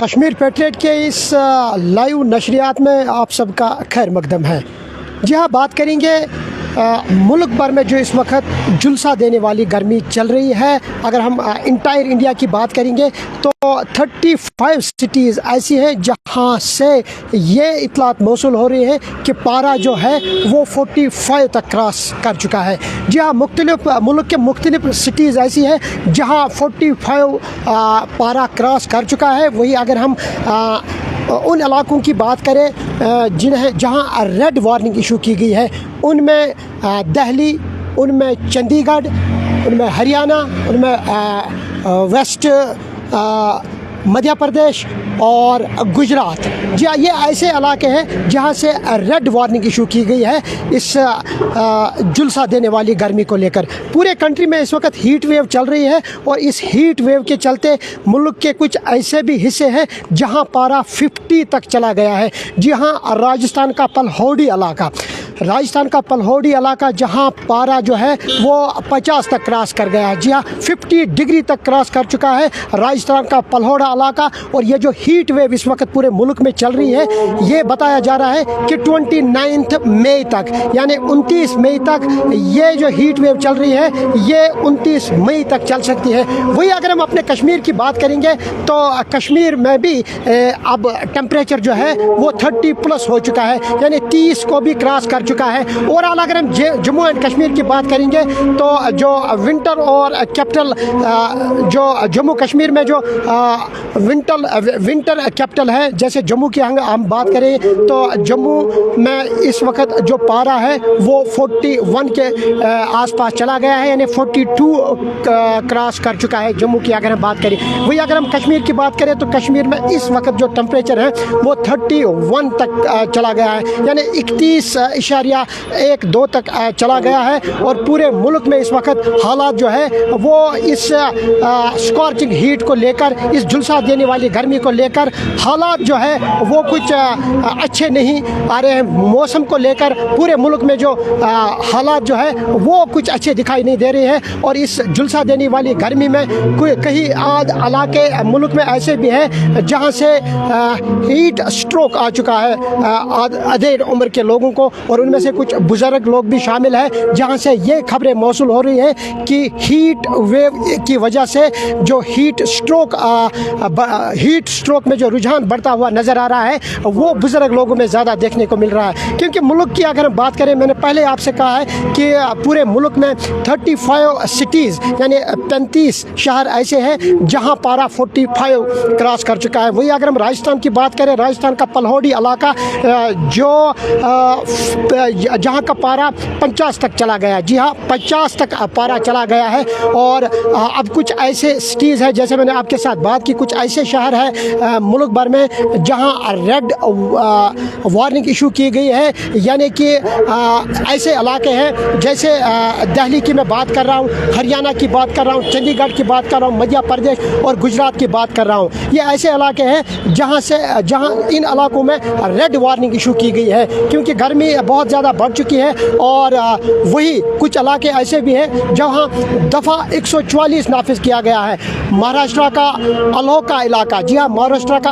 Kashmir patriot के इस live नशरियात में आप सबका खैर मकदम है। जी हाँ, बात करेंगे मुल्क भर में जो इस वक्त जुलसा देने वाली गर्मी चल रही है। अगर हम इंटायर इंडिया की बात करेंगे तो 35 सिटीज़ ऐसी हैं जहाँ से ये इतलात मौसूल हो रही है कि पारा जो है वो 45 तक क्रॉस कर चुका है। जी हाँ, मुख्तलिफ मुल्क के मुख्तलिफ सिटीज़ ऐसी हैं जहाँ 45 पारा क्रॉस कर चुका है। वही अगर हम उन इलाकों की बात करें जहां रेड वार्निंग इशू की गई है, उनमें दिल्ली, उनमें चंडीगढ़, उनमें हरियाणा, उनमें वेस्ट मध्य प्रदेश और गुजरात। जी हाँ, ये ऐसे इलाके हैं जहाँ से रेड वार्निंग इशू की गई है इस जुलसा देने वाली गर्मी को लेकर। पूरे कंट्री में इस वक्त हीट वेव चल रही है और इस हीट वेव के चलते मुल्क के कुछ ऐसे भी हिस्से हैं जहाँ पारा 50 तक चला गया है। जी हाँ, राजस्थान का पलहौड़ी इलाका जहाँ पारा जो है वो 50 तक क्रॉस कर गया है। जी हाँ, 50 डिग्री तक क्रॉस कर चुका है राजस्थान का पलहौड़ा इलाका। और ये जो हीट वेव इस वक्त पूरे मुल्क में चल रही है, ये बताया जा रहा है कि 29 मई तक, यानी 29 मई तक ये जो हीट वेव चल रही है ये 29 मई तक चल सकती है। वही अगर हम अपने कश्मीर की बात करेंगे तो कश्मीर में भी अब टेम्परेचर जो है वो 30+ हो चुका है, यानी 30 को भी क्रॉस कर चुका है। ओवरऑल अगर हम जम्मू एंड कश्मीर की बात करेंगे तो जो विंटर और कैपिटल जो जम्मू कश्मीर में जो विंटर कैपिटल है, जैसे जम्मू की हम बात करें तो जम्मू में इस वक्त जो पारा है वो 41 के आसपास चला गया है, यानी 42 क्रॉस कर चुका है जम्मू की अगर हम बात करें। वही अगर हम कश्मीर की बात करें तो कश्मीर में इस वक्त जो टेम्परेचर है वो 31 तक चला गया है, यानी 31.12 तक चला गया है। और पूरे मुल्क में इस वक्त हालात जो है वो इस स्कॉर्चिंग हीट को लेकर, इस झुलसा देने वाली गर्मी को लेकर हालात जो है वो कुछ अच्छे नहीं आ रहे हैं। मौसम को लेकर पूरे मुल्क में जो हालात जो है वो कुछ अच्छे दिखाई नहीं दे रहे हैं। और इस झुलसा देने वाली गर्मी में कई इलाके मुल्क में ऐसे भी हैं जहां से हीट स्ट्रोक आ चुका है अधेड़ उम्र के लोगों को, और उनमें से कुछ बुजुर्ग लोग भी शामिल हैं जहां से ये खबरें मौसूल हो रही है कि हीट वेव की वजह से जो हीट स्ट्रोक में जो रुझान बढ़ता हुआ नज़र आ रहा है वो बुजुर्ग लोगों में ज़्यादा देखने को मिल रहा है। क्योंकि मुल्क की अगर हम बात करें, मैंने पहले आपसे कहा है कि पूरे मुल्क में 35 सिटीज़ यानी 35 शहर ऐसे हैं जहां पारा 45 क्रॉस कर चुका है। वही अगर हम राजस्थान की बात करें, राजस्थान का पलहौड़ी इलाका जहां का पारा 50 तक चला गया। जी हाँ, 50 तक पारा चला गया है। और अब कुछ ऐसे सिटीज़ हैं, जैसे मैंने आपके साथ बात की, कुछ ऐसे शहर हैं मुल्क भर में जहां रेड वार्निंग इशू की गई है, यानी कि ऐसे इलाके हैं जैसे दिल्ली की मैं बात कर रहा हूं, हरियाणा की बात कर रहा हूं, चंडीगढ़ की बात कर रहा हूं, मध्य प्रदेश और गुजरात की बात कर रहा हूं। ये ऐसे इलाके हैं जहां इन इलाकों में रेड वार्निंग इशू की गई है, क्योंकि गर्मी बहुत ज़्यादा बढ़ चुकी है। और वही कुछ इलाके ऐसे भी हैं जहां दफ़ा 144 नाफिज किया गया है। महाराष्ट्र का अलोका इलाका, जी हाँ, महाराष्ट्र का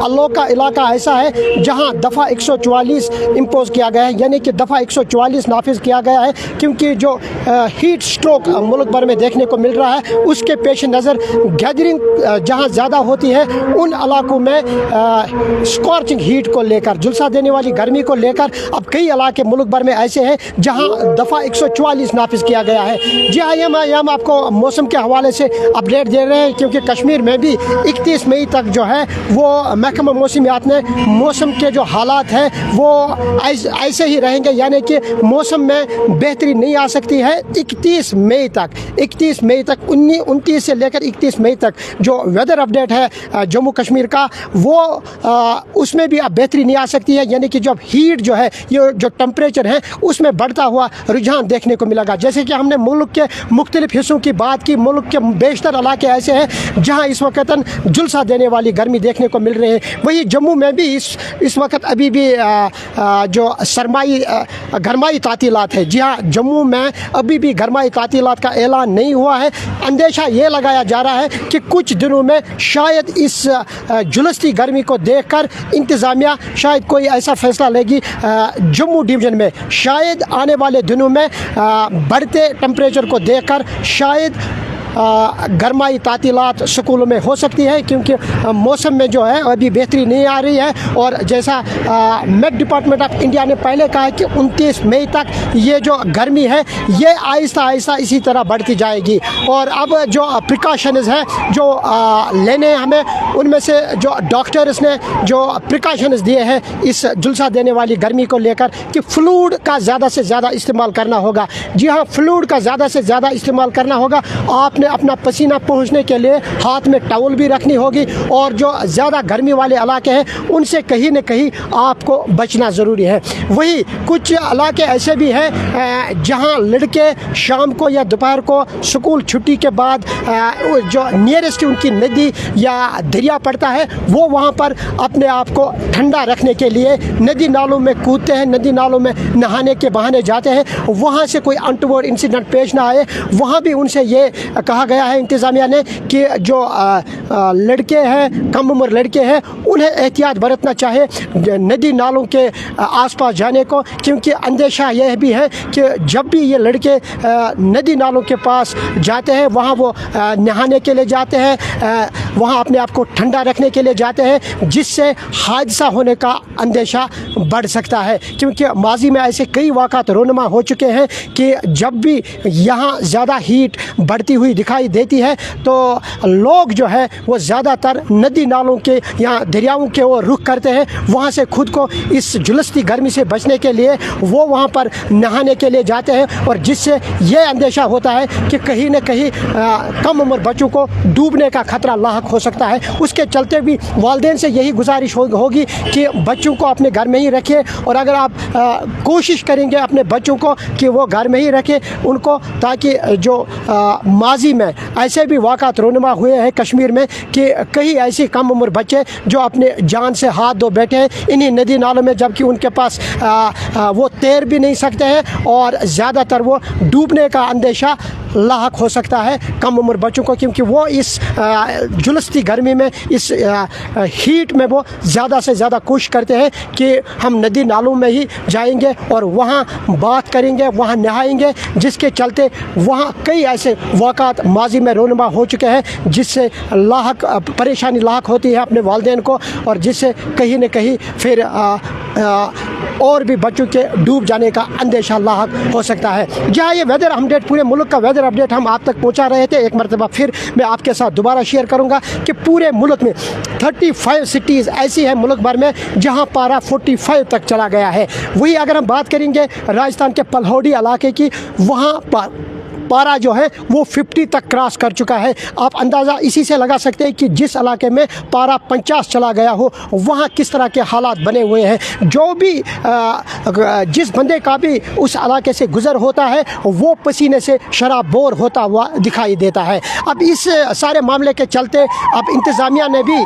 अलोका इलाका ऐसा है जहां दफ़ा 144 इम्पोज किया गया है, यानी कि दफ़ा 144 नाफिज किया गया है, क्योंकि जो हीट स्ट्रोक मुल्क भर में देखने को मिल रहा है उसके पेश नज़र गैदरिंग जहां ज़्यादा होती है उन इलाकों में स्कॉर्चिंग हीट को लेकर, झुलसा देने वाली गर्मी को लेकर अब कई इलाके मुल्क भर में ऐसे हैं जहां दफ़ा 144 नाफिज किया गया है। जी हाँ, हम आपको मौसम के हवाले से अपडेट दे रहे हैं, क्योंकि कश्मीर में भी 31 मई तक जो है वो महकमा मौसमियात ने मौसम के जो हालात हैं वो ऐसे ही रहेंगे, यानी कि मौसम में बेहतरी नहीं आ सकती है 31 मई तक। 29 से लेकर 31 मई तक जो वेदर अपडेट है जम्मू कश्मीर का, वो उसमें भी अब बेहतरी नहीं आ सकती है, यानी कि जब हीट जो है ये जो टेम्परेचर है उसमें बढ़ता हुआ रुझान देखने को मिलेगा। जैसे कि हमने मुल्क के मुख्तलिफ हिस्सों की बात की, मुल्क के बेशतर इलाके ऐसे हैं जहाँ इस वक्त जुलसा देने वाली गर्मी देखने को मिल रही है। वही जम्मू में भी इस वक्त अभी भी जो गरमाई तातीलात है। जी हाँ, जम्मू में अभी भी गरमाई तातीलात का ऐलान नहीं हुआ है। अंदेशा ये लगाया जा रहा है कि कुछ दिनों में शायद इस जुलसती गर्मी को देखकर इंतज़ामिया शायद कोई ऐसा फैसला लेगी जम्मू डिवीज़न में। शायद आने वाले दिनों में बढ़ते टेम्परेचर को देखकर शायद गरमाई तातीलात स्कूलों में हो सकती है, क्योंकि मौसम में जो है अभी बेहतरी नहीं आ रही है। और जैसा मेट डिपार्टमेंट ऑफ इंडिया ने पहले कहा है कि 29 मई तक ये जो गर्मी है ये आहिस्ता आहिस्ता इसी तरह बढ़ती जाएगी। और अब जो प्रिकॉशंस है जो लेने हमें, उनमें से जो डॉक्टर्स ने जो प्रिकॉशंस दिए हैं इस जुलसा देने वाली गर्मी को लेकर कि फ्लूइड का ज़्यादा से ज़्यादा इस्तेमाल करना होगा। जी हाँ, फ्लूइड का ज़्यादा से ज़्यादा इस्तेमाल करना होगा। आपने अपना पसीना पहुँचने के लिए हाथ में टॉवल भी रखनी होगी, और जो ज़्यादा गर्मी वाले इलाके हैं उनसे कहीं न कहीं आपको बचना ज़रूरी है। वही कुछ इलाके ऐसे भी हैं जहां लड़के शाम को या दोपहर को स्कूल छुट्टी के बाद जो नियरेस्ट उनकी नदी या दरिया पड़ता है वो वहां पर अपने आप को ठंडा रखने के लिए नदी नालों में कूदते हैं, नदी नालों में नहाने के बहाने जाते हैं। वहां से कोई अनटोवर्ड इंसिडेंट पेश ना आए, वहां भी उनसे ये कहा गया है इंतज़ामिया ने कि जो लड़के हैं, कम उम्र लड़के हैं, उन्हें एहतियात बरतना चाहिए नदी नालों के आसपास जाने को, क्योंकि अंदेशा यह भी है कि जब भी ये लड़के नदी नालों के पास जाते हैं वहाँ वो नहाने के लिए जाते हैं, वहाँ अपने आप को ठंडा रखने के लिए जाते हैं, जिससे हादसा होने का अंदेशा बढ़ सकता है। क्योंकि माजी में ऐसे कई वाक़ात रोनमा हो चुके हैं कि जब भी यहाँ ज़्यादा हीट बढ़ती हुई दिखाई देती है तो लोग जो है वो ज़्यादातर नदी नालों के या दरियाओं के ओर रुख करते हैं। वहाँ से खुद को इस जुलसती गर्मी से बचने के लिए वो वहाँ पर नहाने के लिए जाते हैं, और जिससे ये अंदेशा होता है कि कहीं न कहीं कम उम्र बच्चों को डूबने का खतरा लाहक हो सकता है। उसके चलते भी वालिदैन से यही गुजारिश होगी कि बच्चों को अपने घर में ही रखें, और अगर आप कोशिश करेंगे अपने बच्चों को कि वो घर में ही रखें उनको, ताकि जो माजी में ऐसे भी वाक़ात रोनुमा हुए हैं कश्मीर में कि कई ऐसी कम उम्र बच्चे जो अपने जान से हाथ धो बैठे हैं इन्हीं नदी नालों में, जबकि उनके पास वो तैर भी नहीं सकते हैं और ज़्यादातर वो डूबने का अंदेशा लाहक हो सकता है कम उम्र बच्चों को, क्योंकि वो इस जुलसती गर्मी में, इस हीट में वो ज़्यादा से ज़्यादा कोशिश करते हैं कि हम नदी नालों में ही जाएंगे और वहाँ बात करेंगे, वहाँ नहाएंगे, जिसके चलते वहाँ कई ऐसे वाक़ात माजी में रोनुमा हो चुके हैं जिससे लाहक परेशानी लाहक होती है अपने वालिदैन को, और जिससे कहीं न कहीं फिर और भी बच्चों के डूब जाने का अंदेशा लाहक हो सकता है। जहाँ ये वेदर अपडेट, पूरे मुल्क का वेदर अपडेट हम आप तक पहुँचा रहे थे, एक मरतबा फिर मैं आपके साथ दोबारा शेयर करूँगा कि पूरे मुल्क में 35 सिटीज़ ऐसी हैं मुल्क भर में जहाँ पारा 45 तक चला गया है। वही अगर हम बात करेंगे राजस्थान के पलहौड़ी इलाके की, वहाँ पर पारा जो है वो 50 तक क्रॉस कर चुका है। आप अंदाज़ा इसी से लगा सकते हैं कि जिस इलाके में पारा 50 चला गया हो वहाँ किस तरह के हालात बने हुए हैं। जो भी जिस बंदे का भी उस इलाके से गुज़र होता है वो पसीने से शराबोर होता हुआ दिखाई देता है। अब इस सारे मामले के चलते अब इंतज़ामिया ने भी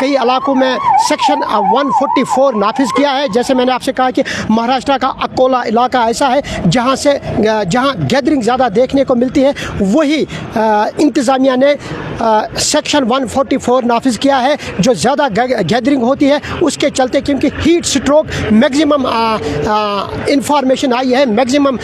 कई इलाकों में सेक्शन 144 नाफिज किया है। जैसे मैंने आपसे कहा कि महाराष्ट्र का अकोला इलाका ऐसा है जहाँ गैदरिंग ज़्यादा देखने को मिलती है, वही इंतज़ामिया ने सेक्शन 144 नाफिज किया है जो ज़्यादा गैदरिंग होती है उसके चलते, क्योंकि हीट स्ट्रोक मैक्सिमम इंफॉर्मेशन आई है, मैक्सिमम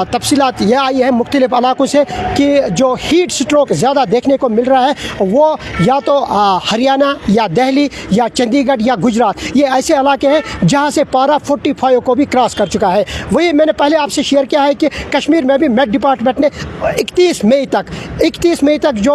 तफसीलात ये आई है मुख्तलिफ इलाकों से कि जो हीट स्ट्रोक ज़्यादा देखने को मिल रहा है वो या तो हरियाणा या दिल्ली या चंडीगढ़ या गुजरात, ये ऐसे इलाके हैं जहाँ से पारा 45 को भी क्रॉस कर चुका है। वही मैंने पहले आपसे शेयर किया है कि कश्मीर में भी मेट डिपार्टमेंट ने 31 मई तक जो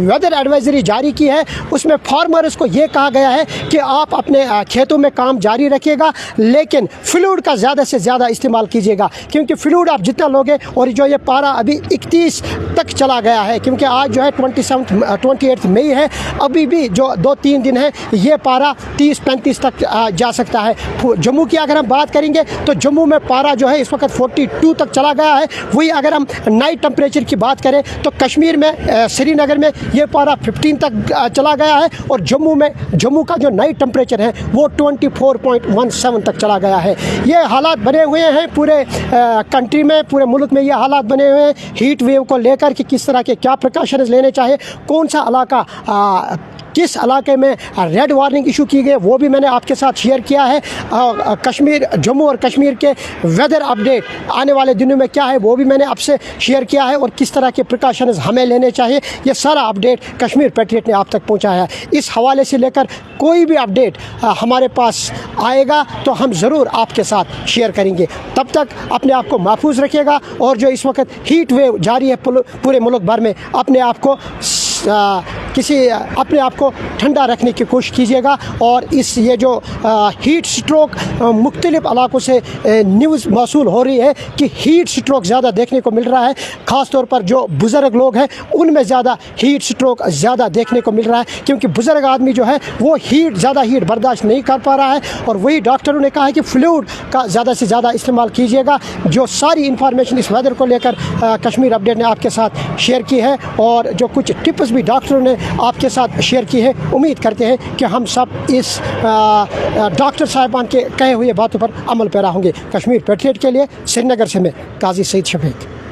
वेदर एडवाइजरी जारी की है, उसमें फार्मर्स को ये कहा गया है कि आप अपने खेतों में काम जारी रखिएगा, लेकिन फ्लूइड का ज़्यादा से ज़्यादा इस्तेमाल कीजिएगा, क्योंकि फ्लूइड आप जितना लोगे, और जो ये पारा अभी 31 तक चला गया है, क्योंकि आज जो है 28 मई है, अभी भी जो 2-3 दिन है ये पारा 30-35 तक जा सकता है। जम्मू की अगर हम बात करेंगे तो जम्मू में पारा जो है इस वक्त 42 तक चला गया है। वही अगर हम नाइट टेम्परेचर की बात करें तो कश्मीर में श्रीनगर में ये पारा 15 तक चला गया है, और जम्मू का जो नाइट टेम्परेचर है वो 24.17 तक चला गया है। ये हालात बने हुए हैं पूरे कंट्री में, पूरे मुल्क में ये हालात बने हुए हैं हीट वेव को लेकर कि किस तरह के क्या प्रिकॉशंस लेने चाहिए, कौन सा इलाका किस इलाके में रेड वार्निंग इशू की गई वो भी मैंने आपके साथ शेयर किया है। कश्मीर, जम्मू और कश्मीर के वेदर अपडेट आने वाले दिनों में क्या है वो भी मैंने आपसे शेयर किया है, और किस तरह के प्रिकॉशंस हमें लेने चाहिए, ये सारा अपडेट कश्मीर पैट्रियट ने आप तक पहुंचाया है। इस हवाले से लेकर कोई भी अपडेट हमारे पास आएगा तो हम ज़रूर आपके साथ शेयर करेंगे। तब तक अपने आप को महफूज रखिएगा, और जो इस वक्त हीट वेव जारी है पूरे मुल्क भर में, अपने आप को ठंडा रखने की कोशिश कीजिएगा। और ये जो हीट स्ट्रोक मुख्तलिफ इलाकों से न्यूज़ मौसूल हो रही है कि हीट स्ट्रोक ज़्यादा देखने को मिल रहा है, ख़ास तौर पर जो बुज़ुर्ग लोग हैं उनमें ज़्यादा हीट स्ट्रोक ज़्यादा देखने को मिल रहा है, क्योंकि बुज़ुर्ग आदमी जो है वो ज़्यादा हीट बर्दाश्त नहीं कर पा रहा है। और वही डॉक्टरों ने कहा है कि फ्लूइड का ज़्यादा से ज़्यादा इस्तेमाल कीजिएगा। जो सारी इन्फॉर्मेशन इस वेदर को लेकर कश्मीर अपडेट ने आपके साथ शेयर की है, और जो कुछ टिप्स भी डॉक्टरों ने आपके साथ शेयर की है, उम्मीद करते हैं कि हम सब इस डॉक्टर साहिबान के कहे हुए बातों पर अमल पैरा होंगे। कश्मीर पैट्रियट के लिए श्रीनगर से मैं काजी सईद शफीक।